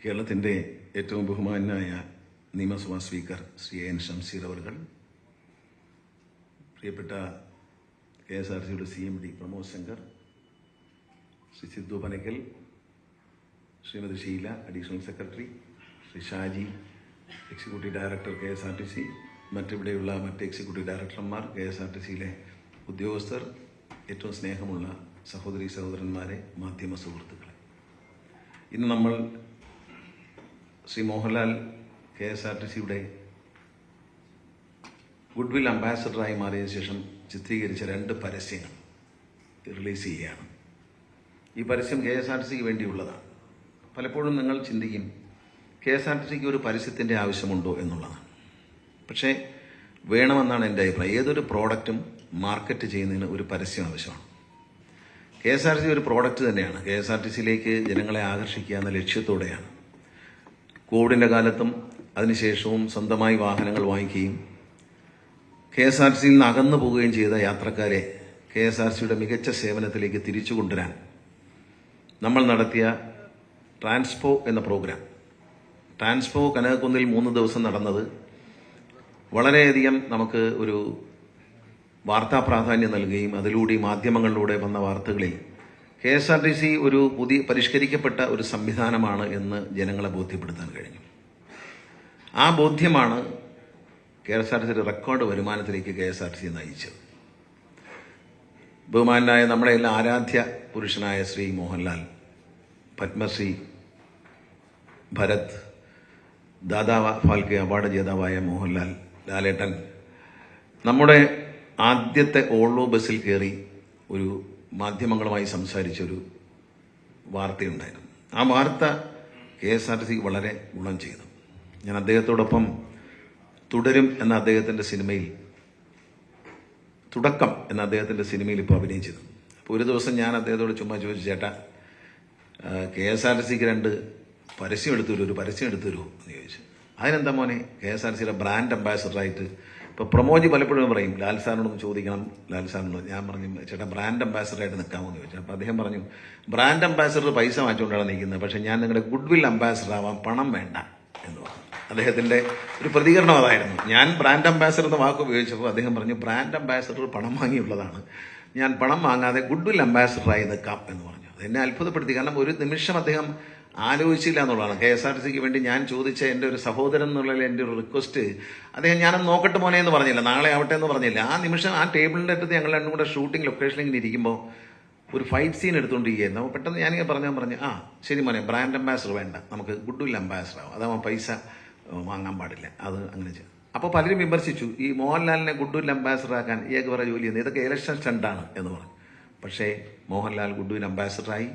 കേരളത്തിൻ്റെ ഏറ്റവും ബഹുമാനായ നിയമസഭാ സ്പീക്കർ ശ്രീ എൻ ഷംസീർ അവർകൾ, പ്രിയപ്പെട്ട KSRTCയുടെ CMD Pramod Shankar, Shri Sidhu Panakkal, Shrimati Sheela additional secretary, Shri Shaji executive director KSRTC, മറ്റിവിടെയുള്ള മറ്റ് എക്സിക്യൂട്ടീവ് ഡയറക്ടർമാർ, KSRTCയിലെ ഉദ്യോഗസ്ഥർ, ഏറ്റവും സ്നേഹമുള്ള സഹോദരീ സഹോദരന്മാരെ, മാധ്യമ സുഹൃത്തുക്കളെ, ഇന്ന് നമ്മൾ ശ്രീ മോഹൻലാൽ KSRTCയുടെ ഗുഡ്വിൽ അംബാസഡറായി മാറിയ ശേഷം ചിത്രീകരിച്ച 2 പരസ്യങ്ങൾ റിലീസ് ചെയ്യുകയാണ്. ഈ പരസ്യം KSRTCക്ക് വേണ്ടിയുള്ളതാണ്. പലപ്പോഴും നിങ്ങൾ ചിന്തിക്കും KSRTCക്ക് ഒരു പരസ്യത്തിൻ്റെ ആവശ്യമുണ്ടോ എന്നുള്ളതാണ്. പക്ഷേ വേണമെന്നാണ് എൻ്റെ അഭിപ്രായം. ഏതൊരു പ്രോഡക്റ്റും മാർക്കറ്റ് ചെയ്യുന്നതിന് ഒരു പരസ്യം ആവശ്യമാണ്. KSRTC ഒരു പ്രോഡക്റ്റ് തന്നെയാണ്. KSRTCയിലേക്ക് ജനങ്ങളെ ആകർഷിക്കുക എന്ന ലക്ഷ്യത്തോടെയാണ് കോവിഡിൻ്റെ കാലത്തും അതിനുശേഷവും സ്വന്തമായി വാഹനങ്ങൾ വാങ്ങിക്കുകയും KSRTCയിൽ നിന്ന് അകന്നു പോവുകയും ചെയ്ത യാത്രക്കാരെ KSRTCയുടെ മികച്ച സേവനത്തിലേക്ക് തിരിച്ചു കൊണ്ടുവരാൻ നമ്മൾ നടത്തിയ ട്രാൻസ്പോ എന്ന പ്രോഗ്രാം. ട്രാൻസ്പോ കനകക്കുന്നിൽ 3 ദിവസം നടന്നത് വളരെയധികം നമുക്ക് ഒരു വാർത്താ പ്രാധാന്യം നൽകുകയും അതിലൂടെ മാധ്യമങ്ങളിലൂടെ വന്ന വാർത്തകളിൽ KSRTC ഒരു പുതിയ പരിഷ്കരിക്കപ്പെട്ട ഒരു സംവിധാനമാണ് എന്ന് ജനങ്ങളെ ബോധ്യപ്പെടുത്താൻ കഴിഞ്ഞു. ആ ബോധ്യമാണ് KSRTCയുടെ റെക്കോർഡ് വരുമാനത്തിലേക്ക് KSRTC നയിച്ചത്. ബഹുമാനായ നമ്മുടെ എല്ലാ ആരാധ്യ പുരുഷനായ ശ്രീ മോഹൻലാൽ, പത്മശ്രീ ഭരത്, ദാദാ ഫാൽക്കെ അവാർഡ് ജേതാവായ മോഹൻലാൽ ലാലേട്ടൻ നമ്മുടെ ആദ്യത്തെ ഓൾവോ ബസ്സിൽ കയറി ഒരു മാധ്യമങ്ങളുമായി സംസാരിച്ചൊരു വാർത്തയുണ്ടായിരുന്നു. ആ വാർത്ത KSRTCക്ക് വളരെ ഗുണം ചെയ്തു. ഞാൻ അദ്ദേഹത്തോടൊപ്പം തുടരും എന്ന അദ്ദേഹത്തിൻ്റെ സിനിമയിൽ, തുടക്കം എന്ന അദ്ദേഹത്തിൻ്റെ സിനിമയിൽ ഇപ്പോൾ അഭിനയിച്ചത്. അപ്പോൾ ഒരു ദിവസം ഞാൻ അദ്ദേഹത്തോട് ചുമ്മാ ചോദിച്ചു, ചേട്ടാ KSRTCക്ക് 2 പരസ്യം എടുത്തു തരൂ, ഒരു പരസ്യം എടുത്തു തരൂ എന്ന് ചോദിച്ചു. അതിനെന്താ മോനെ, KSRTCയുടെ ബ്രാൻഡ് അംബാസഡറായിട്ട് ഇപ്പോൾ പ്രമോജി പലപ്പോഴും പറയും ലാൽ സാറിനോടൊന്ന് ചോദിക്കണം, ലാൽ സാറിനോട്. ഞാൻ പറഞ്ഞു, ചേട്ടാ ബ്രാൻഡ് അംബാസഡറായിട്ട് നിൽക്കാമോ എന്ന് ചോദിച്ചു. അപ്പോൾ അദ്ദേഹം പറഞ്ഞു, ബ്രാൻഡ് അംബാസഡർ പൈസ വാങ്ങിച്ചുകൊണ്ടാണ് നിൽക്കുന്നത്, പക്ഷേ ഞാൻ നിങ്ങളുടെ ഗുഡ്വിൽ അംബാസഡർ ആവാൻ പണം വേണ്ട എന്ന് പറഞ്ഞു. അദ്ദേഹത്തിൻ്റെ ഒരു പ്രതികരണം അതായിരുന്നു. ഞാൻ ബ്രാൻഡ് അംബാസഡർ എന്ന വാക്ക് ഉപയോഗിച്ചപ്പോൾ അദ്ദേഹം പറഞ്ഞു, ബ്രാൻഡ് അംബാസഡർ പണം വാങ്ങിയുള്ളതാണ്, ഞാൻ പണം വാങ്ങാതെ ഗുഡ്വിൽ അംബാസഡറായി നിൽക്കാം എന്ന് പറഞ്ഞു. അതെന്നെ അത്ഭുതപ്പെടുത്തി. കാരണം ഒരു നിമിഷം അദ്ദേഹം ആലോചിച്ചില്ല എന്നുള്ളതാണ്. KSRTCക്ക് വേണ്ടി ഞാൻ ചോദിച്ച എൻ്റെ ഒരു സഹോദരൻ എന്നുള്ളതിൽ എൻ്റെ ഒരു റിക്വസ്റ്റ്, അദ്ദേഹം ഞാനൊന്ന് നോക്കട്ടെ മോനെ എന്ന് പറഞ്ഞില്ല, നാളെ ആവട്ടെ എന്ന് പറഞ്ഞില്ല. ആ നിമിഷം ആ ടേബിളിൻ്റെ അടുത്ത് ഞങ്ങൾ 2 കൂടെ ഷൂട്ടിംഗ് ലൊക്കേഷനിൽ ഇങ്ങനെ ഇരിക്കുമ്പോൾ ഒരു ഫൈറ്റ് സീൻ എടുത്തുകൊണ്ടിരിക്കുകയായിരുന്നു. അപ്പോൾ പെട്ടെന്ന് ഞാനിങ്ങനെ പറഞ്ഞു, ആ ശരി മോനെ, ബ്രാൻഡ് അംബാസഡർ വേണ്ട, നമുക്ക് ഗുഡ്വിൽ അംബാസഡർ ആവും, അതാവുമ്പോൾ പൈസ വാങ്ങാൻ പാടില്ല, അത് അങ്ങനെ ചെയ്യും. അപ്പോൾ പലരും വിമർശിച്ചു, ഈ മോഹൻലാലിനെ ഗുഡ്വിൽ അംബാസഡർ ആക്കാൻ ഇയാൾക്ക് വേറെ ജോലി ചെയ്യുന്നത്, ഇതൊക്കെ ഇലക്ഷൻ സ്റ്റണ്ടാണ് എന്ന് പറഞ്ഞു. പക്ഷേ മോഹൻലാൽ ഗുഡ്വിൽ അംബാസഡറായി.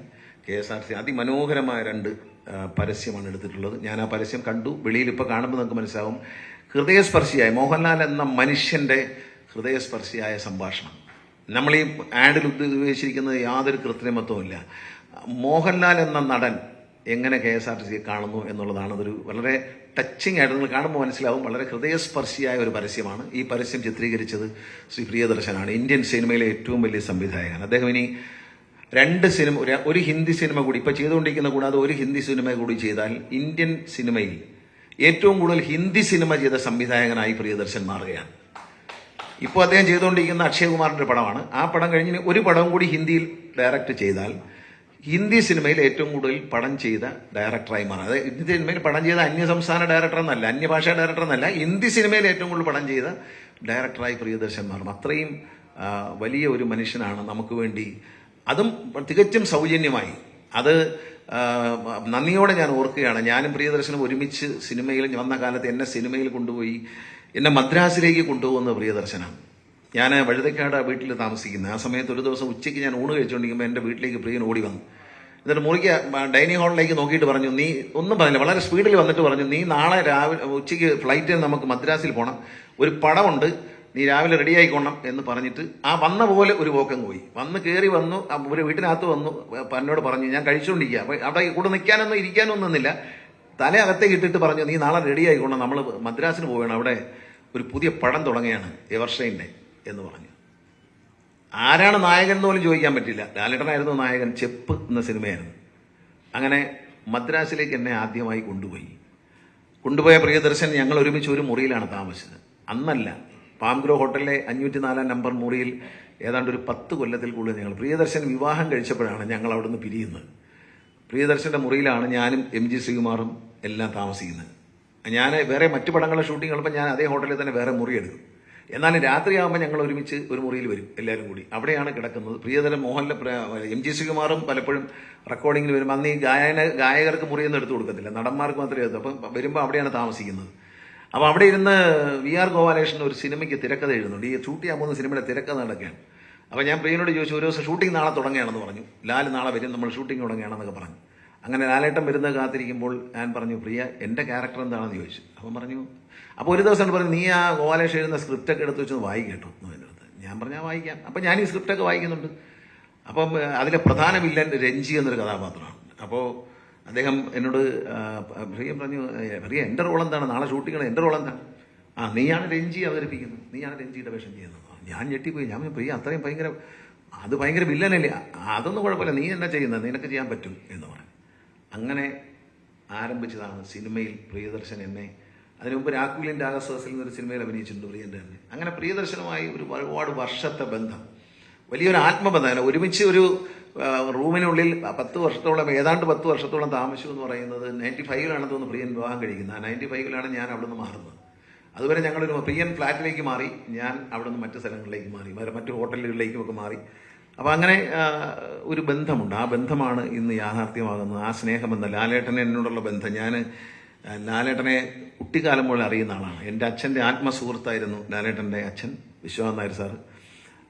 KSRTC അതിമനോഹരമായ 2 പരസ്യമാണ് എടുത്തിട്ടുള്ളത്. ഞാൻ ആ പരസ്യം കണ്ടു. വെളിയിൽ ഇപ്പോൾ കാണുമ്പോൾ നമുക്ക് മനസ്സിലാവും, ഹൃദയസ്പർശിയായ മോഹൻലാൽ എന്ന മനുഷ്യൻ്റെ ഹൃദയസ്പർശിയായ സംഭാഷണം. നമ്മൾ ഈ ആഡിൽ ഉപയോഗിച്ചിരിക്കുന്നത് യാതൊരു കൃത്രിമത്വമില്ല. മോഹൻലാൽ എന്ന നടൻ എങ്ങനെ KSRTC കാണുന്നു എന്നുള്ളതാണ്. അതൊരു വളരെ ടച്ചിങ് ആയിട്ട് നിങ്ങൾ കാണുമ്പോൾ മനസ്സിലാവും. വളരെ ഹൃദയസ്പർശിയായ ഒരു പരസ്യമാണ്. ഈ പരസ്യം ചിത്രീകരിച്ചത് ശ്രീ പ്രിയദർശനാണ്, ഇന്ത്യൻ സിനിമയിലെ ഏറ്റവും വലിയ സംവിധായകൻ. അദ്ദേഹം ഇനി 2 സിനിമ, ഒരു ഹിന്ദി സിനിമ കൂടി ഇപ്പോൾ ചെയ്തുകൊണ്ടിരിക്കുന്ന, കൂടാതെ ഒരു ഹിന്ദി സിനിമ കൂടി ചെയ്താൽ ഇന്ത്യൻ സിനിമയിൽ ഏറ്റവും കൂടുതൽ ഹിന്ദി സിനിമ ചെയ്ത സംവിധായകനായി പ്രിയദർശൻ മാറുകയാണ്. ഇപ്പോൾ അദ്ദേഹം ചെയ്തുകൊണ്ടിരിക്കുന്ന അക്ഷയകുമാറിൻ്റെ പടമാണ്. ആ പടം കഴിഞ്ഞ് ഒരു പടം കൂടി ഹിന്ദിയിൽ ഡയറക്റ്റ് ചെയ്താൽ ഹിന്ദി സിനിമയിൽ ഏറ്റവും കൂടുതൽ പടം ചെയ്ത ഡയറക്ടറായി മാറും. അതായത് ഹിന്ദി സിനിമയിൽ പടം ചെയ്ത അന്യസംസ്ഥാന ഡയറക്ടർ എന്നല്ല, അന്യഭാഷാ ഡയറക്ടർ എന്നല്ല, ഹിന്ദി സിനിമയിൽ ഏറ്റവും കൂടുതൽ പടം ചെയ്ത ഡയറക്ടറായി പ്രിയദർശൻ മാറും. അത്രയും വലിയ ഒരു മനുഷ്യനാണ് നമുക്ക് വേണ്ടി, അതും തികച്ചും സൗജന്യമായി. അത് നന്ദിയോടെ ഞാൻ ഓർക്കുകയാണ്. ഞാനും പ്രിയദർശനും ഒരുമിച്ച് സിനിമയിൽ വന്ന കാലത്ത് എന്നെ സിനിമയിൽ കൊണ്ടുപോയി, എന്നെ മദ്രാസിലേക്ക് കൊണ്ടുപോകുന്ന പ്രിയദർശനാണ്. ഞാൻ വഴുതക്കാട് വീട്ടിൽ താമസിക്കുന്നത്. ആ സമയത്ത് ഒരു ദിവസം ഉച്ചയ്ക്ക് ഞാൻ ഊണ് കഴിച്ചുകൊണ്ടിരിക്കുമ്പോൾ എൻ്റെ വീട്ടിലേക്ക് പ്രിയൻ ഓടി വന്നു. എന്നിട്ട് മുറിക്ക് ഡൈനിങ് ഹാളിലേക്ക് നോക്കിയിട്ട് പറഞ്ഞു, നീ ഒന്നും പറഞ്ഞില്ല, വളരെ സ്പീഡിൽ വന്നിട്ട് പറഞ്ഞു, നീ നാളെ രാവിലെ ഉച്ചയ്ക്ക് ഫ്ലൈറ്റിൽ നമുക്ക് മദ്രാസിൽ പോകണം, ഒരു പടമുണ്ട്, നീ രാവിലെ റെഡി ആയിക്കോണം എന്ന് പറഞ്ഞിട്ട് ആ വന്ന പോലെ ഒരു പോക്കം പോയി. കയറി വന്നു, ഒരു വീട്ടിനകത്ത് വന്നു, എന്നോട് പറഞ്ഞു, ഞാൻ കഴിച്ചുകൊണ്ടിരിക്കുക. അപ്പോൾ അവിടെ കൂടെ നിൽക്കാനൊന്നും ഇരിക്കാനൊന്നും നിന്നില്ല, തല അകത്തേക്ക് ഇട്ടിട്ട് പറഞ്ഞു, നീ നാളെ റെഡി ആയിക്കോണം, നമ്മൾ മദ്രാസിന് പോവുകയാണ്, അവിടെ ഒരു പുതിയ പടം തുടങ്ങുകയാണ്, എവർഷൈൻ്റെ എന്ന് പറഞ്ഞു. ആരാണ് നായകൻ എന്ന് പോലും ചോദിക്കാൻ പറ്റില്ല. ലാലേട്ടനായിരുന്നു നായകൻ. ചെപ്പ് എന്ന സിനിമയായിരുന്നു. അങ്ങനെ മദ്രാസിലേക്ക് എന്നെ ആദ്യമായി കൊണ്ടുപോയ പ്രിയദർശൻ ഞങ്ങൾ ഒരുമിച്ച് ഒരു മുറിയിലാണ് താമസിച്ചത്. അന്നല്ല, പാംഗ്രോ ഹോട്ടലിലെ 504 നമ്പർ മുറിയിൽ ഏതാണ്ട് ഒരു 10 കൊല്ലത്തിൽ കൂടുതൽ ഞങ്ങൾ പ്രിയദർശൻ വിവാഹം കഴിച്ചപ്പോഴാണ് ഞങ്ങൾ അവിടുന്ന് പിരിയുന്നത്. പ്രിയദർശന്റെ മുറിയിലാണ് ഞാനും MG ശ്രീകുമാറും എല്ലാം താമസിക്കുന്നത്. ഞാൻ വേറെ മറ്റു പടങ്ങളുടെ ഷൂട്ടിംഗ് ഉള്ളപ്പോൾ ഞാൻ അതേ ഹോട്ടലിൽ തന്നെ വേറെ മുറി എടുക്കും. എന്നാലും രാത്രിയാകുമ്പോൾ ഞങ്ങൾ ഒരുമിച്ച് ഒരു മുറിയിൽ വരും, എല്ലാവരും കൂടി അവിടെയാണ് കിടക്കുന്നത്. പ്രിയതരം MG ശ്രീകുമാറും പലപ്പോഴും റെക്കോർഡിങ്ങിന് വരും. അന്ന് ഈ ഗായകർക്ക് മുറിയൊന്നും എടുത്തു കൊടുക്കത്തില്ല, നടന്മാർക്ക് മാത്രമേ എടുത്തു. അപ്പം വരുമ്പോൾ അവിടെയാണ് താമസിക്കുന്നത്. അപ്പോൾ അവിടെ ഇരുന്ന് VR ഗോപാലകൃഷ്ണൻ ഒരു സിനിമയ്ക്ക് തിരക്കഥ എഴുതുന്നുണ്ട്. ഈ ഷൂട്ട് ചെയ്യാൻ പോകുന്ന സിനിമയുടെ തിരക്കഥ നടക്കുകയാണ്. അപ്പോൾ ഞാൻ പ്രിയനോട് ചോദിച്ചു, ഒരു ദിവസം ഷൂട്ടിംഗ് നാളെ തുടങ്ങുകയാണെന്ന് പറഞ്ഞു. ലാൽ നാളെ വരും, നമ്മൾ ഷൂട്ടിംഗ് തുടങ്ങുകയാണെന്നൊക്കെ പറഞ്ഞു. അങ്ങനെ ലാലേട്ടൻ വരുന്നത് കാത്തിരിക്കുമ്പോൾ ഞാൻ പറഞ്ഞു, പ്രിയ എൻ്റെ ക്യാരക്ടർ എന്താണെന്ന് ചോദിച്ചു. അപ്പം പറഞ്ഞു, അപ്പോൾ ഒരു ദിവസം പറഞ്ഞു, നീ ആ ഗോപാലകൃഷ്ണൻ എഴുതുന്ന സ്ക്രിപ്റ്റൊക്കെ എടുത്ത് വെച്ചൊന്ന് വായിക്കേട്ടോ എൻ്റെ അടുത്ത്. ഞാൻ പറഞ്ഞാൽ വായിക്കാം. അപ്പം ഞാൻ ഈ സ്ക്രിപ്റ്റൊക്കെ വായിക്കുന്നുണ്ട്. അപ്പം അതിലെ പ്രധാന വില്ലൻ രഞ്ജി എന്നൊരു കഥാപാത്രമാണ്. അപ്പോൾ അദ്ദേഹം എന്നോട് പ്രിയ പറഞ്ഞു, പ്രിയ എൻ്റെ റോൾ എന്താണ്, നാളെ ഷൂട്ടിംഗ് എൻ്റെ റോൾ എന്താണ്? നീയാണ് രഞ്ജി അവതരിപ്പിക്കുന്നത്, നീയാണ് രഞ്ജിയുടെ വേഷം ചെയ്യുന്നത്. ഞാൻ ഞെട്ടിപ്പോയി. ഞാൻ പ്രിയ അത്രയും ഭയങ്കര വില്ലനല്ലേ? അതൊന്നും കുഴപ്പമില്ല, നീ എന്നാ ചെയ്യുന്നത്, നിനക്ക് ചെയ്യാൻ പറ്റും എന്ന് പറഞ്ഞു. അങ്ങനെ ആരംഭിച്ചതാണ് സിനിമയിൽ പ്രിയദർശൻ എന്നെ. അതിനു മുമ്പ് രാക്കുലിൻ രാഗസഹസിൽ എന്നൊരു സിനിമയിൽ അഭിനയിച്ചിട്ടുണ്ട് പ്രിയൻ്റെ തന്നെ. അങ്ങനെ പ്രിയദർശനുമായി ഒരുപാട് വർഷത്തെ ബന്ധം, വലിയൊരു ആത്മബന്ധം. ഒരുമിച്ച് ഒരു റൂമിനുള്ളിൽ 10 വർഷത്തോളം, ഏതാണ്ട് 10 വർഷത്തോളം താമസിച്ചു എന്ന് പറയുന്നത് 95-ലാണ് തോന്നുന്നു പ്രിയൻ വിവാഹം കഴിക്കുന്നത്. ആ 95-ലാണ് ഞാൻ അവിടുന്ന് മാറുന്നത്. അതുവരെ ഞങ്ങളൊരു പ്രിയൻ ഫ്ലാറ്റിലേക്ക് മാറി, ഞാൻ അവിടുന്ന് മറ്റു സ്ഥലങ്ങളിലേക്ക് മാറി, മറ്റു ഹോട്ടലുകളിലേക്കും ഒക്കെ മാറി. അപ്പം അങ്ങനെ ഒരു ബന്ധമുണ്ട്. ആ ബന്ധമാണ് ഇന്ന് യാഥാർത്ഥ്യമാകുന്നത്. ആ സ്നേഹബന്ധം, ലാലേട്ടനെ എന്നോടുള്ള ബന്ധം. ഞാൻ ലാലേട്ടനെ കുട്ടിക്കാലം പോലെ അറിയുന്ന ആളാണ്. എൻ്റെ അച്ഛൻ്റെ ആത്മസുഹൃത്തായിരുന്നു ലാലേട്ടൻ്റെ അച്ഛൻ, വിശ്വനാഥ് നായർ സാറ്.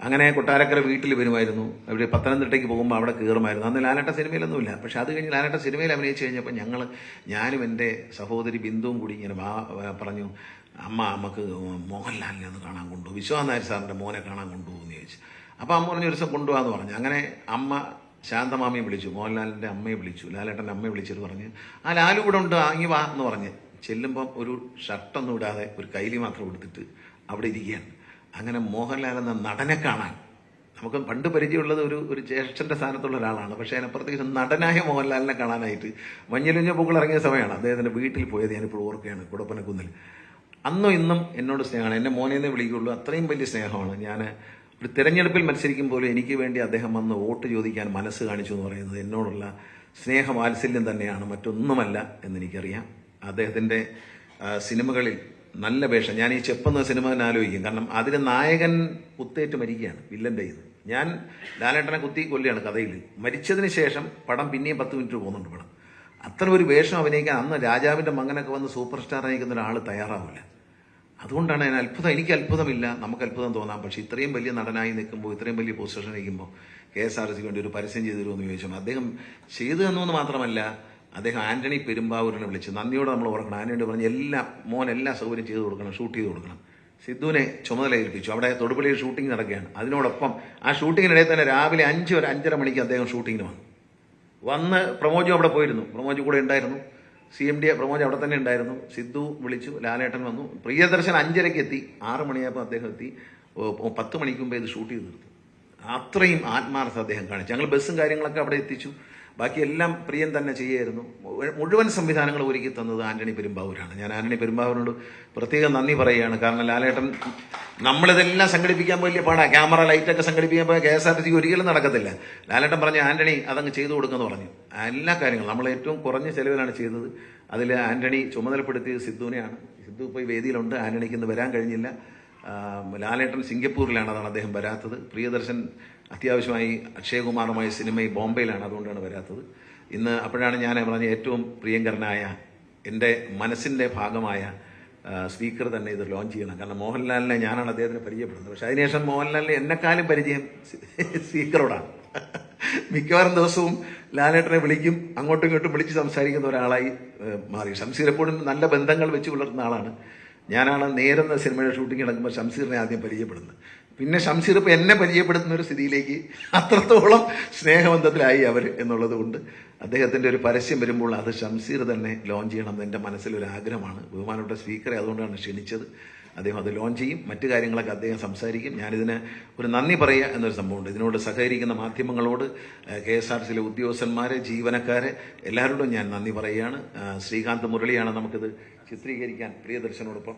അങ്ങനെ കൊട്ടാരക്കര വീട്ടിൽ വരുമായിരുന്നു. അവിടെ പത്തനംതിട്ടയ്ക്ക് പോകുമ്പോൾ അവിടെ കയറുമായിരുന്നു. അന്ന് ലാലേട്ട സിനിമയിലൊന്നുമില്ല. പക്ഷെ അത് കഴിഞ്ഞ് ലാലേട്ട സിനിമയിൽ അഭിനയിച്ച് കഴിഞ്ഞപ്പോൾ ഞാനും എൻ്റെ സഹോദരി ബിന്ദുവും കൂടി ഇങ്ങനെ പറഞ്ഞു, നമുക്ക് മോഹൻലാലിനെ ഒന്ന് കാണാൻ കൊണ്ടുപോകും, വിശ്വനാഥ് നായർ സാറിൻ്റെ മോനെ കാണാൻ കൊണ്ടുപോകുമെന്ന് ചോദിച്ചു. അപ്പോൾ അമ്മ പറഞ്ഞു, ഒരു ദിവസം കൊണ്ടുപോകാമെന്ന് പറഞ്ഞു. അങ്ങനെ അമ്മ ശാന്തമാമയെ വിളിച്ചു, മോഹൻലാലിൻ്റെ അമ്മയെ വിളിച്ചു, ലാലേട്ടൻ്റെ അമ്മയെ വിളിച്ചിട്ട് പറഞ്ഞ്, ലാലു കൂടെ ഉണ്ട്, അങ്ങി വാ എന്ന് പറഞ്ഞ് ചെല്ലുമ്പം ഒരു ഷർട്ടൊന്നും ഇടാതെ ഒരു കൈലി മാത്രം കൊടുത്തിട്ട് അവിടെ ഇരിക്കുകയാണ്. അങ്ങനെ മോഹൻലാൽ എന്ന നടനെ കാണാൻ, നമുക്ക് പണ്ട് പരിചയമുള്ളത് ഒരു ജ്യേഷ്ഠൻ്റെ സ്ഥാനത്തുള്ള ഒരാളാണ്. പക്ഷേ അതിനപ്പുറത്തേക്ക് നടനായ മോഹൻലാലിനെ കാണാനായിട്ട് മഞ്ഞിലുഞ്ഞ പൂക്കൾ ഇറങ്ങിയ സമയമാണ് അദ്ദേഹത്തിൻ്റെ വീട്ടിൽ പോയത്. ഞാനിപ്പോൾ ഓർക്കുകയാണ്, കുടപ്പനക്കുന്നിൽ. അന്നും ഇന്നും എന്നോട് സ്നേഹമാണ്. എൻ്റെ മോനെന്നേ വിളിക്കുള്ളൂ, അത്രയും വലിയ സ്നേഹമാണ്. ഞാൻ ഒരു തിരഞ്ഞെടുപ്പിൽ മത്സരിക്കുമ്പോൾ എനിക്ക് വേണ്ടി അദ്ദേഹം വന്ന് വോട്ട് ചോദിക്കാൻ മനസ്സ് കാണിച്ചു എന്ന് പറയുന്നത് എന്നോടുള്ള സ്നേഹവാത്സല്യം തന്നെയാണ്, മറ്റൊന്നുമല്ല എന്നെനിക്കറിയാം. അദ്ദേഹത്തിൻ്റെ സിനിമകളിൽ നല്ല വേഷം. ഞാൻ ഈ ചെപ്പെന്ന സിനിമ തന്നെ ആലോചിക്കും. കാരണം അതിൽ നായകൻ കുത്തേറ്റ് മരിക്കുകയാണ് വില്ലൻ്റെ ഇത്. ഞാൻ ലാലേട്ടനെ കുത്തി കൊല്ലുകയാണ് കഥയിൽ. മരിച്ചതിന് ശേഷം പടം പിന്നെയും 10 മിനിറ്റ് പോകുന്നുണ്ട് പടം. അത്ര ഒരു വേഷം അഭിനയിക്കാൻ അന്ന് രാജാവിൻ്റെ മകനൊക്കെ വന്ന് സൂപ്പർ സ്റ്റാർ അയക്കുന്ന ഒരാൾ തയ്യാറാവില്ല. അതുകൊണ്ടാണ് എനിക്ക് അത്ഭുതമില്ല, നമുക്ക് അത്ഭുതം തോന്നാം. പക്ഷേ ഇത്രയും വലിയ നടനായി നിൽക്കുമ്പോൾ, ഇത്രയും വലിയ പൊസിഷൻ നിൽക്കുമ്പോൾ KSRTC വേണ്ടി ഒരു പരസ്യം ചെയ്തു തരുമെന്ന് ചോദിച്ചു. അദ്ദേഹം ചെയ്തു തന്നുവെന്ന് മാത്രമല്ല, അദ്ദേഹം ആന്റണി പെരുമ്പാവൂരിനെ വിളിച്ച് നന്ദിയോടെ നമ്മൾ ഓർക്കണം. ആന്റണി പറഞ്ഞ് എല്ലാ സൗകര്യം ചെയ്തു കൊടുക്കണം, ഷൂട്ട് ചെയ്ത് കൊടുക്കണം. സിദ്ധുവിനെ ചുമതല ഏൽപ്പിച്ചു. അവിടെ തൊടുപുഴയിൽ ഷൂട്ടിംഗ് നടക്കുകയാണ്. അതിനോടൊപ്പം ആ ഷൂട്ടിങ്ങിനിടയിൽ തന്നെ രാവിലെ 5 ഒരു 5:30 മണിക്ക് അദ്ദേഹം ഷൂട്ടിങ്ങിന് വന്ന് പ്രമോജും അവിടെ പോയിരുന്നു. പ്രമോജ് കൂടെ ഉണ്ടായിരുന്നു. CMD പ്രമോജ് അവിടെ തന്നെ ഉണ്ടായിരുന്നു. സിദ്ധു വിളിച്ചു, ലാലേട്ടൻ വന്നു. പ്രിയദർശൻ 5:30-ക്ക് എത്തി. 6 മണിയായപ്പോൾ അദ്ദേഹം എത്തി. 10 മണിക്ക് മുമ്പേ ഇത് ഷൂട്ട് ചെയ്ത് തീർത്തു. അത്രയും ആത്മാർത്ഥത അദ്ദേഹം കാണിച്ചു. ഞങ്ങൾ ബസ്സും കാര്യങ്ങളൊക്കെ അവിടെ എത്തിച്ചു. ബാക്കിയെല്ലാം പ്രിയൻ തന്നെ ചെയ്യായിരുന്നു. മുഴുവൻ സംവിധാനങ്ങൾ ഒരുക്കി തന്നത് ആന്റണി പെരുമ്പാവൂരാണ്. ഞാൻ ആന്റണി പെരുമ്പാവൂരിനോട് പ്രത്യേകം നന്ദി പറയുകയാണ്. കാരണം ലാലേട്ടൻ നമ്മളിതെല്ലാം സംഘടിപ്പിക്കാൻ വലിയ പാടാണ്. ക്യാമറ ലൈറ്റൊക്കെ സംഘടിപ്പിക്കാൻ പോയാൽ KSRTC ഒരിക്കലും നടക്കത്തില്ല. ലാലേട്ടൻ പറഞ്ഞു, ആന്റണി അതങ്ങ് ചെയ്തു കൊടുക്കുമെന്ന് പറഞ്ഞു. എല്ലാ കാര്യങ്ങളും നമ്മൾ ഏറ്റവും കുറഞ്ഞ ചെലവിലാണ് ചെയ്തത്. അതിൽ ആന്റണി ചുമതലപ്പെടുത്തിയത് സിദ്ധുവിനെയാണ്. സിദ്ധു ഇപ്പോൾ ഈ വേദിയിലുണ്ട്. ആന്റണിക്ക് ഇന്ന് വരാൻ കഴിഞ്ഞില്ല. ലാലേട്ടൻ സിംഗപ്പൂരിലാണ്, അതാണ് അദ്ദേഹം വരാത്തത്. പ്രിയദർശൻ അത്യാവശ്യമായി അക്ഷയകുമാറുമായി സിനിമയിൽ ബോംബെയിലാണ്, അതുകൊണ്ടാണ് വരാത്തത്. ഇന്ന് അപ്പോഴാണ് ഞാൻ പറഞ്ഞ ഏറ്റവും പ്രിയങ്കരനായ എൻ്റെ മനസ്സിൻ്റെ ഭാഗമായ സ്പീക്കർ തന്നെ ഇത് ലോഞ്ച് ചെയ്യണം. കാരണം മോഹൻലാലിനെ ഞാനാണ് അദ്ദേഹത്തിന് പരിചയപ്പെടുന്നത്. പക്ഷെ അതിനുശേഷം മോഹൻലാലിനെ എന്നെക്കാളും പരിചയം സ്പീക്കറോടാണ്. മിക്കവാറും ദിവസവും ലാലേട്ടനെ വിളിക്കും, അങ്ങോട്ടും ഇങ്ങോട്ടും വിളിച്ച് സംസാരിക്കുന്ന ഒരാളായി മാറി. ഷംസീർ എപ്പോഴും നല്ല ബന്ധങ്ങൾ വെച്ച് പുലർത്തുന്ന ആളാണ്. ഞാനാണ് നേരെന്ന സിനിമയുടെ ഷൂട്ടിംഗ് നടക്കുമ്പോൾ ഷംസീറിനെ ആദ്യം പരിചയപ്പെടുന്നത്. പിന്നെ ഷംസീർ ഇപ്പോൾ എന്നെ പരിചയപ്പെടുത്തുന്ന ഒരു സ്ഥിതിയിലേക്ക് അത്രത്തോളം സ്നേഹബന്ധത്തിലായി അവർ എന്നുള്ളത് കൊണ്ട് അദ്ദേഹത്തിൻ്റെ ഒരു പരസ്യം വരുമ്പോൾ അത് ഷംസീർ തന്നെ ലോഞ്ച് ചെയ്യണം എന്ന് എൻ്റെ മനസ്സിലൊരു ആഗ്രഹമാണ്. ബഹുമാനപ്പെട്ട സ്പീക്കറെ അതുകൊണ്ടാണ് ക്ഷണിച്ചത്. അദ്ദേഹം അത് ലോഞ്ച് ചെയ്യും. മറ്റു കാര്യങ്ങളൊക്കെ അദ്ദേഹം സംസാരിക്കും. ഞാനിതിന് ഒരു നന്ദി പറയുക എന്നൊരു സംഭവമുണ്ട്. ഇതിനോട് സഹകരിക്കുന്ന മാധ്യമങ്ങളോട്, KSRTCയിലെ ഉദ്യോഗസ്ഥന്മാരെ, ജീവനക്കാരെ എല്ലാവരോടും ഞാൻ നന്ദി പറയുകയാണ്. ശ്രീകാന്ത് മുരളിയാണ് നമുക്കിത് ചിത്രീകരിക്കാൻ പ്രിയദർശനോടൊപ്പം.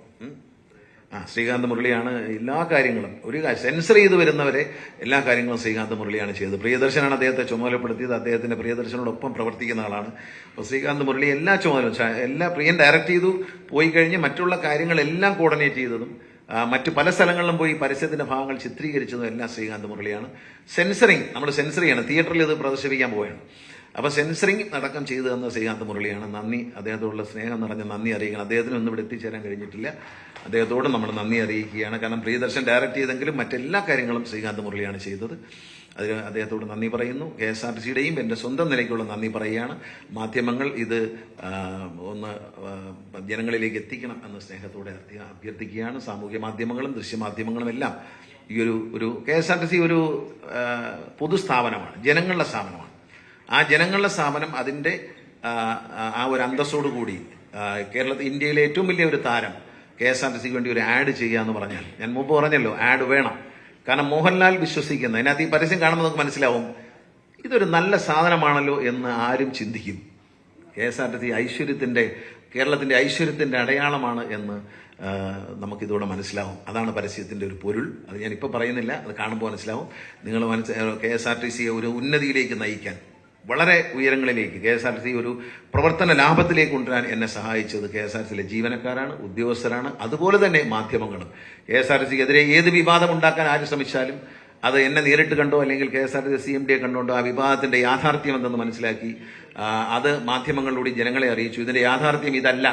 ശ്രീകാന്ത് മുരളിയാണ് എല്ലാ കാര്യങ്ങളും, ഒരു സെൻസർ ചെയ്ത് വരുന്നവരെ എല്ലാ കാര്യങ്ങളും ശ്രീകാന്ത് മുരളിയാണ് ചെയ്തത്. പ്രിയദർശനാണ് അദ്ദേഹത്തെ ചുമതലപ്പെടുത്തിയത്. അദ്ദേഹത്തിന്റെ പ്രിയദർശനോടൊപ്പം പ്രവർത്തിക്കുന്ന ആളാണ്. അപ്പോൾ ശ്രീകാന്ത് മുരളി എല്ലാ ചുമതലയും, എല്ലാ പ്രിയൻ ഡയറക്റ്റ് ചെയ്തു, പോയി കഴിഞ്ഞ് മറ്റുള്ള കാര്യങ്ങളെല്ലാം കോർഡിനേറ്റ് ചെയ്തതും മറ്റു പല സ്ഥലങ്ങളിലും പോയി പരസ്യത്തിന്റെ ഭാഗങ്ങൾ ചിത്രീകരിച്ചതും എല്ലാം ശ്രീകാന്ത് മുരളിയാണ്. സെൻസറിങ്, നമ്മൾ സെൻസർ ചെയ്യണം, തിയേറ്ററിൽ ഇത് പ്രദർശിപ്പിക്കാൻ പോവുകയാണ്. അപ്പൊ സെൻസറിങ് അടക്കം ചെയ്തു തന്ന ശ്രീകാന്ത് മുരളിയാണ്. നന്ദി, അദ്ദേഹത്തോടുള്ള സ്നേഹം നിറഞ്ഞ നന്ദി അറിയിക്കണം. അദ്ദേഹത്തിന് ഒന്നും ഇവിടെ എത്തിച്ചേരാൻ കഴിഞ്ഞിട്ടില്ല. അദ്ദേഹത്തോട് നമ്മൾ നന്ദി അറിയിക്കുകയാണ്. കാരണം പ്രിയദർശൻ ഡയറക്റ്റ് ചെയ്തെങ്കിലും മറ്റെല്ലാ കാര്യങ്ങളും ശ്രീകാന്ത് മുരളിയാണ് ചെയ്തത്. അതിന് അദ്ദേഹത്തോട് നന്ദി പറയുന്നു. KSRTCയുടെയും എൻ്റെ സ്വന്തം നിലയ്ക്കുള്ള നന്ദി പറയുകയാണ്. മാധ്യമങ്ങൾ ഇത് ഒന്ന് ജനങ്ങളിലേക്ക് എത്തിക്കണം എന്ന് സ്നേഹത്തോടെ അഭ്യർത്ഥിക്കുകയാണ്. സാമൂഹ്യ മാധ്യമങ്ങളും ദൃശ്യമാധ്യമങ്ങളും എല്ലാം ഈ ഒരു KSRTC ഒരു പൊതുസ്ഥാപനമാണ്, ജനങ്ങളുടെ സ്ഥാപനമാണ്. ആ ജനങ്ങളുടെ സ്ഥാപനം അതിന്റെ ആ ഒരു അന്തസ്സോടുകൂടി കേരളത്തിൽ, ഇന്ത്യയിലെ ഏറ്റവും വലിയ ഒരു താരം KSRTCക്ക് വേണ്ടി ഒരു ആഡ് ചെയ്യുക എന്ന് പറഞ്ഞാൽ, ഞാൻ മുമ്പ് പറഞ്ഞല്ലോ ആഡ് വേണം. കാരണം മോഹൻലാൽ വിശ്വസിക്കുന്ന, അതിനകത്ത് ഈ പരസ്യം കാണുമ്പോൾ നമുക്ക് മനസ്സിലാവും ഇതൊരു നല്ല സാധനമാണല്ലോ എന്ന് ആരും ചിന്തിക്കും. KSRTC കേരളത്തിന്റെ ഐശ്വര്യത്തിന്റെ അടയാളമാണ് എന്ന് നമുക്കിതോടെ മനസ്സിലാവും. അതാണ് പരസ്യത്തിന്റെ ഒരു പൊരുൾ. അത് ഞാനിപ്പോൾ പറയുന്നില്ല, അത് കാണുമ്പോൾ മനസ്സിലാവും. നിങ്ങൾ KSRTCയെ ഒരു ഉന്നതിയിലേക്ക് നയിക്കാൻ, വളരെ ഉയരങ്ങളിലേക്ക് KSRTC ഒരു പ്രവർത്തന ലാഭത്തിലേക്ക് കൊണ്ടുവരാൻ എന്നെ സഹായിച്ചത് KSRTCയിലെ ജീവനക്കാരാണ്, ഉദ്യോഗസ്ഥരാണ്, അതുപോലെ തന്നെ മാധ്യമങ്ങളും. KSRTCക്കെതിരെ ഏത് വിവാദം ഉണ്ടാക്കാൻ ആര് ശ്രമിച്ചാലും അത് എന്നെ നേരിട്ട് കണ്ടോ അല്ലെങ്കിൽ KSRTC CMDയെ കണ്ടോണ്ടോ ആ വിവാദത്തിന്റെ യാഥാർത്ഥ്യം എന്തെന്ന് മനസ്സിലാക്കി അത് മാധ്യമങ്ങളിലൂടെ ജനങ്ങളെ അറിയിച്ചു. ഇതിന്റെ യാഥാർത്ഥ്യം ഇതല്ല,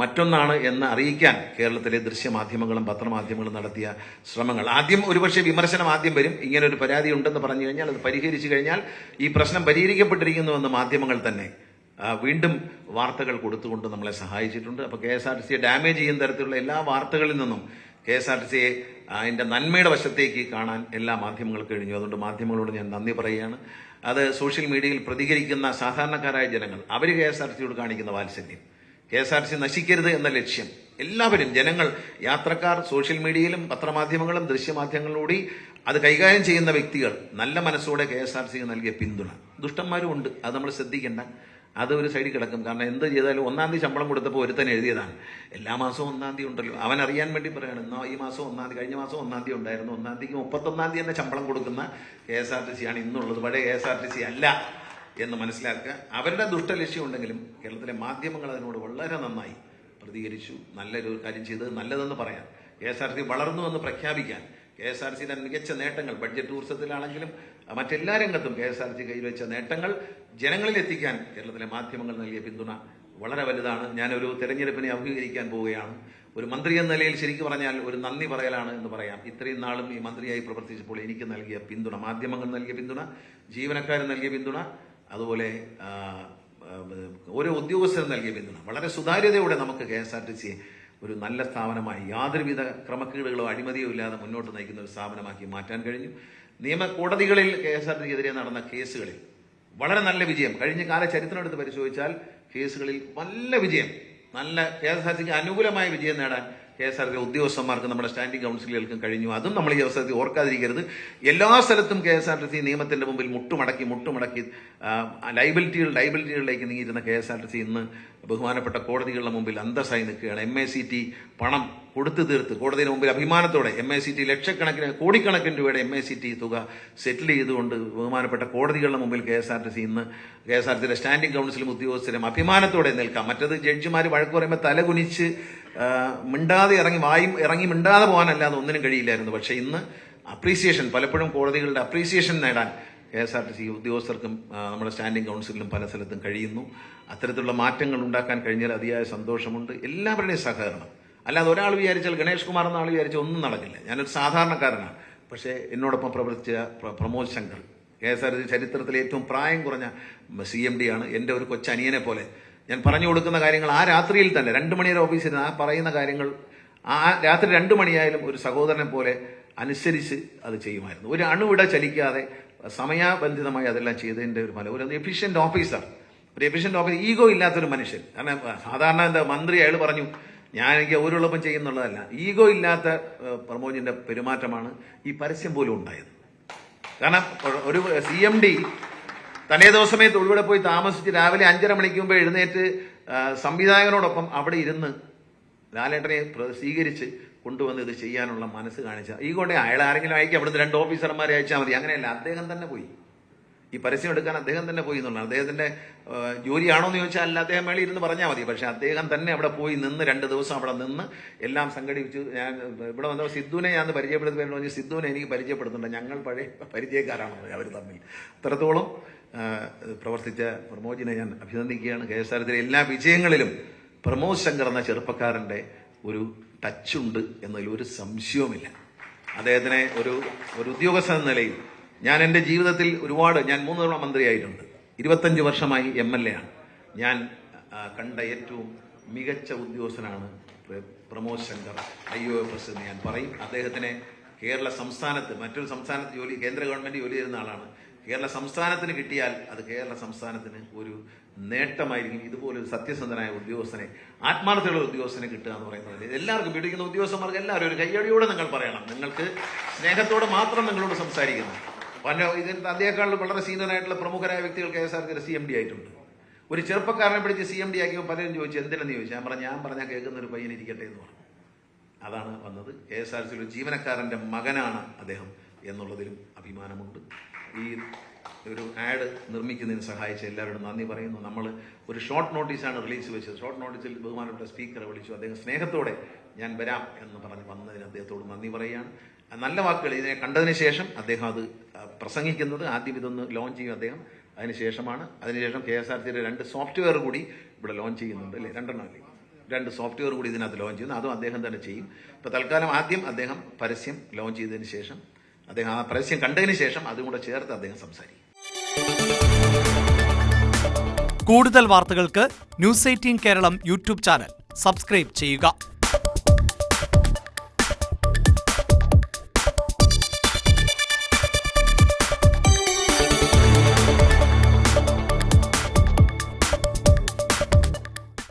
മറ്റൊന്നാണ് എന്ന് അറിയിക്കാൻ കേരളത്തിലെ ദൃശ്യമാധ്യമങ്ങളും പത്രമാധ്യമങ്ങളും നടത്തിയ ശ്രമങ്ങൾ. ആദ്യം ഒരുപക്ഷെ വിമർശനം ആദ്യം വരും. ഇങ്ങനെ ഒരു പരാതി ഉണ്ടെന്ന് പറഞ്ഞു കഴിഞ്ഞാൽ അത് പരിഹരിച്ചു കഴിഞ്ഞാൽ ഈ പ്രശ്നം പരിഹരിക്കപ്പെട്ടിരിക്കുന്നുവെന്ന് മാധ്യമങ്ങൾ തന്നെ വീണ്ടും വാർത്തകൾ കൊടുത്തുകൊണ്ട് നമ്മളെ സഹായിച്ചിട്ടുണ്ട്. അപ്പോൾ KSRTCയെ ഡാമേജ് ചെയ്യുന്ന തരത്തിലുള്ള എല്ലാ വാർത്തകളിൽ നിന്നും KSRTCയെ അതിന്റെ നന്മയുടെ വശത്തേക്ക് കാണാൻ എല്ലാ മാധ്യമങ്ങൾക്കും കഴിഞ്ഞു. അതുകൊണ്ട് മാധ്യമങ്ങളോട് ഞാൻ നന്ദി പറയുകയാണ്. അത് സോഷ്യൽ മീഡിയയിൽ പ്രതികരിക്കുന്ന സാധാരണക്കാരായ ജനങ്ങൾ, അവർ KSRTCയോട് കാണിക്കുന്ന വാത്സല്യം, KSRTC നശിക്കരുത് എന്ന ലക്ഷ്യം, എല്ലാവരും ജനങ്ങൾ, യാത്രക്കാർ, സോഷ്യൽ മീഡിയയിലും പത്രമാധ്യമങ്ങളും ദൃശ്യമാധ്യമങ്ങളിലൂടെ അത് കൈകാര്യം ചെയ്യുന്ന വ്യക്തികൾ നല്ല മനസ്സോടെ KSRTCക്ക് നൽകിയ പിന്തുണ. ദുഷ്ടന്മാരും ഉണ്ട്, അത് നമ്മൾ ശ്രദ്ധിക്കേണ്ട. അത് ഒരു സൈഡിൽ കിടക്കും. കാരണം എന്ത് ചെയ്താലും 1-ാം തീയതി ശമ്പളം കൊടുത്തപ്പോൾ ഒരുത്തൻ എഴുതിയതാണ് എല്ലാ മാസവും 1-ാം തീയതി ഉണ്ടല്ലോ, അവൻ അറിയാൻ വേണ്ടി പറയാണ് ഈ മാസം 1-ാം തീയതി, കഴിഞ്ഞ മാസം 1-ാം തീയതി ഉണ്ടായിരുന്നു, 1-ാം തീയതിക്ക് 31-ാം തീയതി തന്നെ ശമ്പളം കൊടുക്കുന്ന KSRTCയാണ് ഇന്നുള്ളത്. പഴയ KSRTC അല്ല എന്ന് മനസ്സിലാക്കുക. അവരുടെ ദുഷ്ടലക്ഷ്യം ഉണ്ടെങ്കിലും കേരളത്തിലെ മാധ്യമങ്ങൾ അതിനോട് വളരെ നന്നായി പ്രതികരിച്ചു. നല്ലൊരു കാര്യം ചെയ്തത് നല്ലതെന്ന് പറയാൻ, KSRTC വളർന്നു എന്ന് പ്രഖ്യാപിക്കാൻ, KSRTCയുടെ മികച്ച നേട്ടങ്ങൾ ബഡ്ജറ്റ് ടൂറിസത്തിലാണെങ്കിലും മറ്റെല്ലാ രംഗത്തും KSRTC കൈവച്ച നേട്ടങ്ങൾ ജനങ്ങളിൽ എത്തിക്കാൻ കേരളത്തിലെ മാധ്യമങ്ങൾ നൽകിയ പിന്തുണ വളരെ വലുതാണ്. ഞാനൊരു തെരഞ്ഞെടുപ്പിനെ അഭിമുഖീകരിക്കാൻ പോവുകയാണ്. ഒരു മന്ത്രി എന്ന നിലയിൽ ശരിക്കും പറഞ്ഞാൽ ഒരു നന്ദി പറയലാണ് എന്ന് പറയാം. ഇത്രയും നാളും ഈ മന്ത്രിയായി പ്രവർത്തിച്ചപ്പോൾ എനിക്ക് നൽകിയ പിന്തുണ, മാധ്യമങ്ങൾ നൽകിയ പിന്തുണ, ജീവനക്കാർ നൽകിയ പിന്തുണ, അതുപോലെ ഓരോ ഉദ്യോഗസ്ഥരും നൽകിയ പിന്തുണ, വളരെ സുതാര്യതയോടെ നമുക്ക് KSRTCയെ ഒരു നല്ല സ്ഥാപനമായി, യാതൊരുവിധ ക്രമക്കേടുകളോ അഴിമതിയോ ഇല്ലാതെ മുന്നോട്ട് നയിക്കുന്ന ഒരു സ്ഥാപനമാക്കി മാറ്റാൻ കഴിഞ്ഞു. കോടതികളിൽ KSRTCക്കെതിരെ നടന്ന കേസുകളിൽ വളരെ നല്ല വിജയം, കഴിഞ്ഞ കാല ചരിത്രം എടുത്ത് പരിശോധിച്ചാൽ കേസുകളിൽ നല്ല വിജയം, നല്ല KSRTCക്ക് അനുകൂലമായ വിജയം നേടാൻ KSRTC ഉദ്യോഗസ്ഥന്മാർക്ക്, നമ്മുടെ സ്റ്റാൻഡിംഗ് കൗൺസിലുകൾക്കും കഴിഞ്ഞു. അതും നമ്മൾ ഈ അവസരത്തിൽ ഓർക്കാതിരിക്കരുത്. എല്ലാ സ്ഥലത്തും KSRTC നിയമത്തിന്റെ മുമ്പിൽ മുട്ടുമടക്കി ലൈബിലിറ്റികളിലേക്ക് നീങ്ങിയിരുന്ന KSRTC ഇന്ന് ബഹുമാനപ്പെട്ട കോടതികളുടെ മുമ്പിൽ അന്തസ്സായി നിൽക്കുകയാണ്. MACT പണം കൊടുത്തു തീർത്ത് കോടതിയുടെ മുമ്പിൽ അഭിമാനത്തോടെ MACT ലക്ഷക്കണക്കിന് കോടിക്കണക്കിന് രൂപയുടെ MACT തുക സെറ്റിൽ ചെയ്തുകൊണ്ട് ബഹുമാനപ്പെട്ട കോടതികളുടെ മുമ്പിൽ KSRTC ഇന്ന് KSRTCയുടെ സ്റ്റാൻഡിംഗ് കൗൺസിലും ഉദ്യോഗസ്ഥരും അഭിമാനത്തോടെ നിൽക്കാം. മറ്റത് ജഡ്ജിമാർ വഴക്ക് പറയുമ്പോൾ തലകുനിച്ച് മിണ്ടാതെ ഇറങ്ങി മിണ്ടാതെ പോകാനല്ലാതെ ഒന്നിനും കഴിയില്ലായിരുന്നു. പക്ഷെ ഇന്ന് അപ്രീസിയേഷൻ, പലപ്പോഴും കോടതികളുടെ അപ്രീസിയേഷൻ നേടാൻ KSRTC ഉദ്യോഗസ്ഥർക്കും നമ്മുടെ സ്റ്റാൻഡിംഗ് കൗൺസിലിലും പല സ്ഥലത്തും കഴിയുന്നു. അത്തരത്തിലുള്ള മാറ്റങ്ങൾ ഉണ്ടാക്കാൻ കഴിഞ്ഞാൽ അതിയായ സന്തോഷമുണ്ട്. എല്ലാവരുടെയും സഹകരണം, അല്ലാതെ ഒരാൾ വിചാരിച്ചാൽ, ഗണേഷ് കുമാർ എന്ന ആൾ വിചാരിച്ചാൽ ഒന്നും നടക്കില്ല. ഞാനൊരു സാധാരണക്കാരനാണ്. പക്ഷേ എന്നോടൊപ്പം പ്രവർത്തിച്ച പ്രമോദ് ശങ്കർ, KSRTC ചരിത്രത്തിലെ ഏറ്റവും പ്രായം കുറഞ്ഞ CMD ആണ്. എൻ്റെ ഒരു കൊച്ചനിയനെ പോലെ ഞാൻ പറഞ്ഞു കൊടുക്കുന്ന കാര്യങ്ങൾ ആ രാത്രിയിൽ തന്നെ 2 മണിയുടെ ഓഫീസിൽ ആ പറയുന്ന കാര്യങ്ങൾ ആ രാത്രി 2 മണിയായാലും ഒരു സഹോദരനെ പോലെ അനുസരിച്ച് അത് ചെയ്യുമായിരുന്നു. ഒരു അണുവിട ചലിക്കാതെ സമയബന്ധിതമായി അതെല്ലാം ചെയ്തതിന്റെ ഒരു ഫലം. ഒരു എഫിഷ്യന്റ് ഓഫീസർ, ഈഗോ ഇല്ലാത്തൊരു മനുഷ്യൻ. കാരണം സാധാരണ മന്ത്രി അയാൾ പറഞ്ഞു എനിക്ക് ഒരുള്ളപ്പം ചെയ്യുന്നുള്ളതല്ല. ഈഗോ ഇല്ലാത്ത പ്രമോദിന്റെ പെരുമാറ്റമാണ് ഈ പരസ്യം പോലും ഉണ്ടായത്. കാരണം ഒരു CMD തലേ ദിവസമേ തൊഴിലൂടെ പോയി താമസിച്ച് രാവിലെ 5:30 മണിക്ക് മുമ്പ് എഴുന്നേറ്റ് സംവിധായകനോടൊപ്പം അവിടെ ഇരുന്ന് ലാലേട്ടനെ സ്വീകരിച്ച് കൊണ്ടുവന്ന് ഇത് ചെയ്യാനുള്ള മനസ്സ് കാണിച്ച ഈ കൊണ്ട് അയാൾ ആരെങ്കിലും അയക്കാം, അവിടുന്ന് 2 ഓഫീസർമാരെ അയച്ചാൽ മതി. അങ്ങനെയല്ല, അദ്ദേഹം തന്നെ പോയി. ഈ പരസ്യം എടുക്കാൻ അദ്ദേഹം തന്നെ പോയി എന്നുള്ളതാണ്. അദ്ദേഹത്തിന്റെ ജോലിയാണോ എന്ന് ചോദിച്ചാൽ അല്ല, അദ്ദേഹം മേളിൽ ഇരുന്ന് പറഞ്ഞാൽ മതി. പക്ഷെ അദ്ദേഹം തന്നെ അവിടെ പോയി നിന്ന് 2 ദിവസം അവിടെ നിന്ന് എല്ലാം സംഘടിപ്പിച്ചു. ഞാൻ ഇവിടെ വന്ന സിദ്ധുവിനെ ഞാൻ പരിചയപ്പെടുത്തുമ്പോൾ സിദ്ധുവിനെ എനിക്ക് പരിചയപ്പെടുത്തുന്നുണ്ട്, ഞങ്ങൾ പഴയ പരിചയക്കാരാണ് അവർ തമ്മിൽ. അത്രത്തോളം പ്രവർത്തിച്ച പ്രമോദിനെ ഞാൻ അഭിനന്ദിക്കുകയാണ്. KSRTC എല്ലാ വിജയങ്ങളിലും പ്രമോദ് ശങ്കർ എന്ന ചെറുപ്പക്കാരന്റെ ഒരു ടച്ചുണ്ട് എന്നതിൽ ഒരു സംശയവുമില്ല. അദ്ദേഹത്തിനെ ഒരു ഉദ്യോഗസ്ഥ എന്ന നിലയിൽ ഞാൻ എൻ്റെ ജീവിതത്തിൽ ഞാൻ 3 തവണ മന്ത്രിയായിട്ടുണ്ട്. 25 വർഷമായി MLA ആണ്. ഞാൻ കണ്ട ഏറ്റവും മികച്ച ഉദ്യോഗസ്ഥനാണ് പ്രമോദ് ശങ്കർ IOFS എന്ന് ഞാൻ പറയും. അദ്ദേഹത്തിനെ കേരള സംസ്ഥാനത്ത് മറ്റൊരു സംസ്ഥാനത്ത് കേന്ദ്ര ഗവൺമെന്റ് ജോലി ചെയ്യുന്ന ആളാണ്. കേരള സംസ്ഥാനത്തിന് കിട്ടിയാൽ അത് കേരള സംസ്ഥാനത്തിന് ഒരു നേട്ടമായിരിക്കും. ഇതുപോലൊരു സത്യസന്ധനായ ഉദ്യോഗസ്ഥനെ, ആത്മാർത്ഥതയുള്ള ഉദ്യോഗസ്ഥനെ കിട്ടുക എന്ന് പറയുന്നത് എല്ലാവർക്കും പിടിക്കുന്ന ഉദ്യോഗസ്ഥന്മാർക്ക് എല്ലാവരും ഒരു കയ്യടിയോടെ നിങ്ങൾ പറയണം. നിങ്ങൾക്ക് സ്നേഹത്തോടെ മാത്രം നിങ്ങളോട് സംസാരിക്കുന്നു. ഇതിന് അദ്ദേഹക്കാളിൽ വളരെ സീനിയറായിട്ടുള്ള പ്രമുഖരായ വ്യക്തികൾ KSRTC CMD ആയിട്ടുണ്ട്. ഒരു ചെറുപ്പക്കാരനെ പിടിച്ച് CMD ആക്കിയപ്പോൾ പലരും ചോദിച്ചു എന്തിനെന്ന് ചോദിച്ചു. ഞാൻ പറഞ്ഞാൽ കേൾക്കുന്ന ഒരു പയ്യൻ ഇരിക്കട്ടെ എന്ന് പറഞ്ഞു. അതാണ് വന്നത്. KSRTC ഒരു ജീവനക്കാരന്റെ മകനാണ് അദ്ദേഹം എന്നുള്ളതിലും അഭിമാനമുണ്ട്. ഈ ഒരു ആഡ് നിർമ്മിക്കുന്നതിന് സഹായിച്ച എല്ലാവരോടും നന്ദി പറയുന്നു. നമ്മൾ ഒരു ഷോർട്ട് നോട്ടീസാണ് റിലീസ് വെച്ചത്. ഷോർട്ട് നോട്ടീസിൽ ബഹുമാനപ്പെട്ട സ്പീക്കറെ വിളിച്ചു. അദ്ദേഹം സ്നേഹത്തോടെ ഞാൻ വരാം എന്ന് പറഞ്ഞ് വന്നതിന് അദ്ദേഹത്തോട് നന്ദി പറയുകയാണ്. നല്ല വാക്കുകൾ ഇതിനെ കണ്ടതിന് ശേഷം അദ്ദേഹം അത് പ്രസംഗിക്കുന്നത് ആദ്യം ഇതൊന്ന് ലോഞ്ച് ചെയ്യും അദ്ദേഹം. അതിനുശേഷം KSRTC 2 സോഫ്റ്റ്വെയർ കൂടി ഇവിടെ ലോഞ്ച് ചെയ്യുന്നുണ്ട് അല്ലേ, 2 സോഫ്റ്റ്വെയർ കൂടി ഇതിനകത്ത് ലോഞ്ച് ചെയ്യുന്നു. അതും അദ്ദേഹം തന്നെ ചെയ്യും. ഇപ്പോൾ തൽക്കാലം ആദ്യം അദ്ദേഹം പരസ്യം ലോഞ്ച് ചെയ്തതിന് ശേഷം അദ്ദേഹം ആ പരസ്യം കണ്ടതിന് ശേഷം അതും കൂടെ ചേർത്ത് അദ്ദേഹം സംസാരിക്കും. കൂടുതൽ വാർത്തകൾക്ക് News 18 Keralam YouTube channel subscribe ചെയ്യുക.